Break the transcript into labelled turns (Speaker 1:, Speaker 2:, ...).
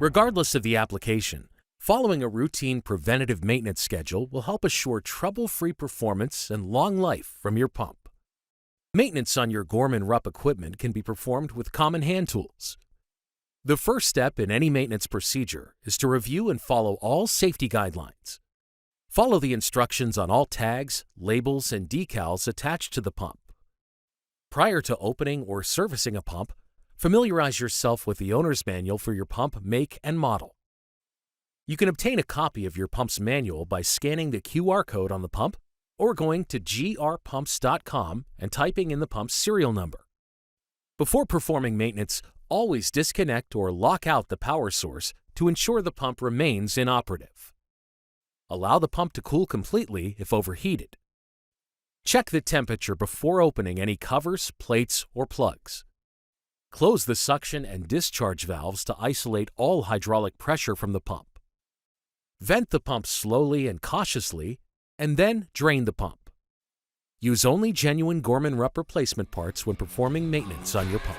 Speaker 1: Regardless of the application, following a routine preventative maintenance schedule will help assure trouble-free performance and long life from your pump. Maintenance on your Gorman-Rupp equipment can be performed with common hand tools. The first step in any maintenance procedure is to review and follow all safety guidelines. Follow the instructions on all tags, labels, and decals attached to the pump. Prior to opening or servicing a pump, familiarize yourself with the owner's manual for your pump make and model. You can obtain a copy of your pump's manual by scanning the QR code on the pump or going to grpumps.com and typing in the pump's serial number. Before performing maintenance, always disconnect or lock out the power source to ensure the pump remains inoperative. Allow the pump to cool completely if overheated. Check the temperature before opening any covers, plates, or plugs. Close the suction and discharge valves to isolate all hydraulic pressure from the pump. Vent the pump slowly and cautiously, and then drain the pump. Use only genuine Gorman-Rupp replacement parts when performing maintenance on your pump.